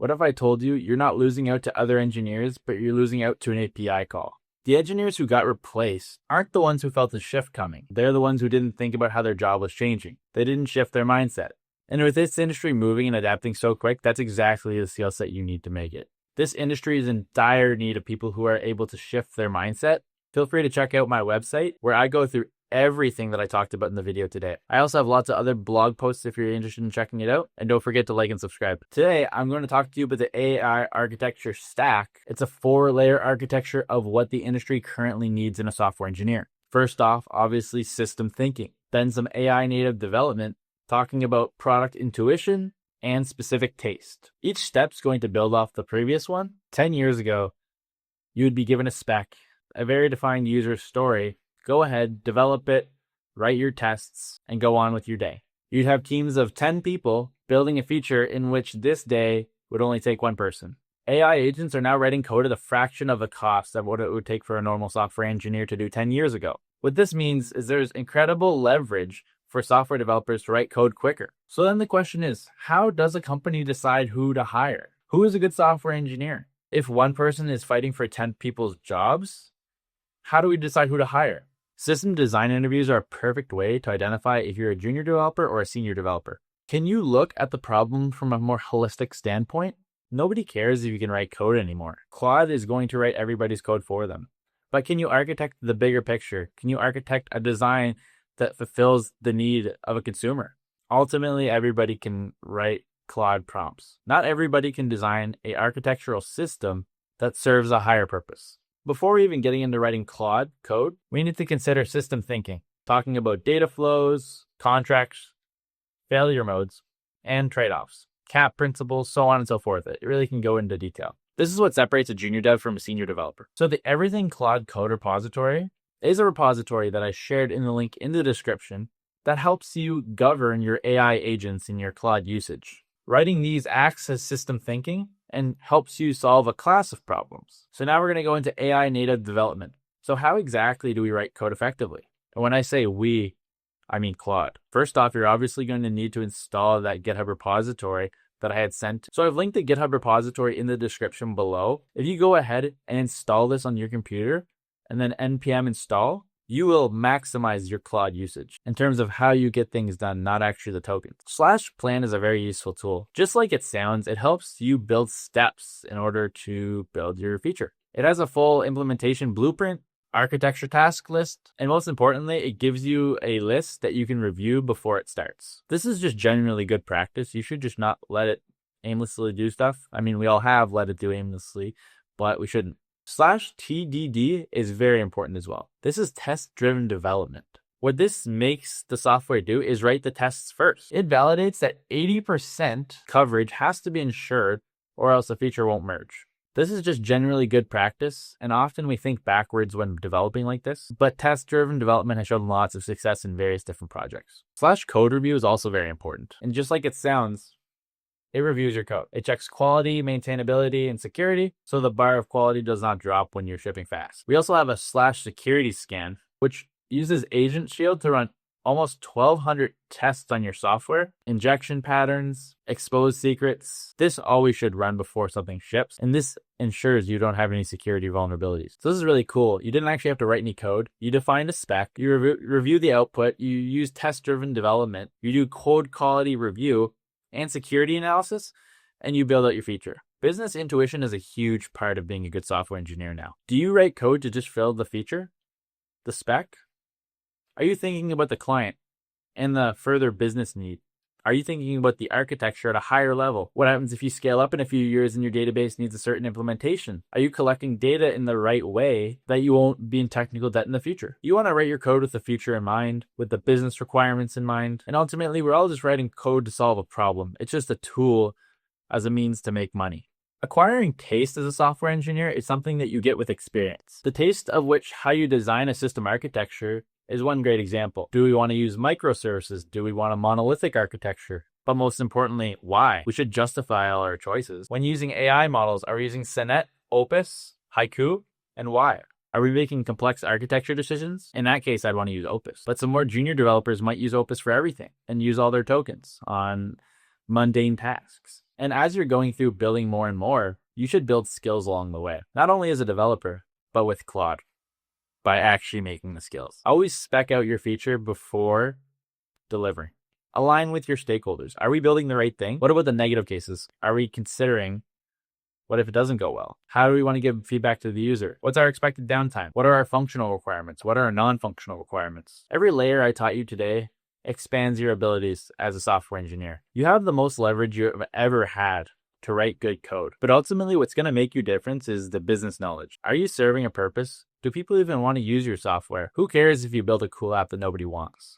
What if I told you you're not losing out to other engineers, but you're losing out to an API call? The engineers who got replaced aren't the ones who felt the shift coming. They're the ones who didn't think about how their job was changing. They didn't shift their mindset. And with this industry moving and adapting so quick, that's exactly the skill set you need to make it. This industry is in dire need of people who are able to shift their mindset. Feel free to check out my website where I go through everything that I talked about in the video today. I also have lots of other blog posts if you're interested in checking it out. And don't forget to like and subscribe. Today, I'm going to talk to you about the AI architecture stack. It's a 4-layer architecture of what the industry currently needs in a software engineer. First off, obviously system thinking. Then some AI native development, talking about product intuition and specific taste. Each step's going to build off the previous one. 10 years ago, you would be given a spec, a very defined user story. Go ahead, develop it, write your tests, and go on with your day. You'd have teams of 10 people building a feature in which this day would only take one person. AI agents are now writing code at a fraction of the cost of what it would take for a normal software engineer to do 10 years ago. What this means is there's incredible leverage for software developers to write code quicker. So then the question is, how does a company decide who to hire? Who is a good software engineer? If one person is fighting for 10 people's jobs, how do we decide who to hire? System design interviews are a perfect way to identify if you're a junior developer or a senior developer. Can you look at the problem from a more holistic standpoint? Nobody cares if you can write code anymore. Claude is going to write everybody's code for them. But can you architect the bigger picture? Can you architect a design that fulfills the need of a consumer? Ultimately, everybody can write Claude prompts. Not everybody can design an architectural system that serves a higher purpose. Before even getting into writing Claude code, we need to consider system thinking, talking about data flows, contracts, failure modes, and trade-offs, CAP principles, so on and so forth. It really can go into detail. This is what separates a junior dev from a senior developer. So the Everything Claude Code repository is a repository that I shared in the link in the description that helps you govern your AI agents in your Claude usage. Writing these acts as system thinking and helps you solve a class of problems. So now we're going to go into AI native development. So how exactly do we write code effectively? And when I say we, I mean Claude. First off, you're obviously going to need to install that GitHub repository that I had sent. So I've linked the GitHub repository in the description below. If you go ahead and install this on your computer and then npm install, you will maximize your Claude usage in terms of how you get things done, not actually the tokens. /plan is a very useful tool. Just like it sounds, it helps you build steps in order to build your feature. It has a full implementation blueprint, architecture task list, and most importantly, it gives you a list that you can review before it starts. This is just generally good practice. You should just not let it aimlessly do stuff. I mean, we all have let it do aimlessly, but we shouldn't. /TDD is very important as well. This is test-driven development. What this makes the software do is write the tests first. It validates that 80% coverage has to be ensured or else the feature won't merge. This is just generally good practice, and often we think backwards when developing like this, but test-driven development has shown lots of success in various different projects. /code review is also very important. And just like it sounds, it reviews your code. It checks quality, maintainability, and security, so the bar of quality does not drop when you're shipping fast. We also have a /security scan, which uses Agent Shield to run almost 1,200 tests on your software, injection patterns, expose secrets. This always should run before something ships, and this ensures you don't have any security vulnerabilities. So this is really cool. You didn't actually have to write any code. You defined a spec, you review the output, you use test-driven development, you do code quality review, and security analysis, and you build out your feature. Business intuition is a huge part of being a good software engineer now. Do you write code to just fill the feature, the spec? Are you thinking about the client and the further business need? Are you thinking about the architecture at a higher level? What happens if you scale up in a few years and your database needs a certain implementation? Are you collecting data in the right way that you won't be in technical debt in the future? You want to write your code with the future in mind, with the business requirements in mind. And ultimately, we're all just writing code to solve a problem. It's just a tool as a means to make money. Acquiring taste as a software engineer is something that you get with experience. The taste of which how you design a system architecture is one great example. Do we want to use microservices? Do we want a monolithic architecture? But most importantly, why? We should justify all our choices. When using AI models, are we using Sonnet, Opus, Haiku, and why? Are we making complex architecture decisions? In that case, I'd want to use Opus. But some more junior developers might use Opus for everything and use all their tokens on mundane tasks. And as you're going through building more and more, you should build skills along the way, not only as a developer, but with Claude, by actually making the skills. Always spec out your feature before delivering. Align with your stakeholders. Are we building the right thing? What about the negative cases? Are we considering what if it doesn't go well? How do we want to give feedback to the user? What's our expected downtime? What are our functional requirements? What are our non-functional requirements? Every layer I taught you today expands your abilities as a software engineer. You have the most leverage you have ever had to write good code. But ultimately, what's going to make you difference is the business knowledge. Are you serving a purpose? Do people even want to use your software? Who cares if you build a cool app that nobody wants?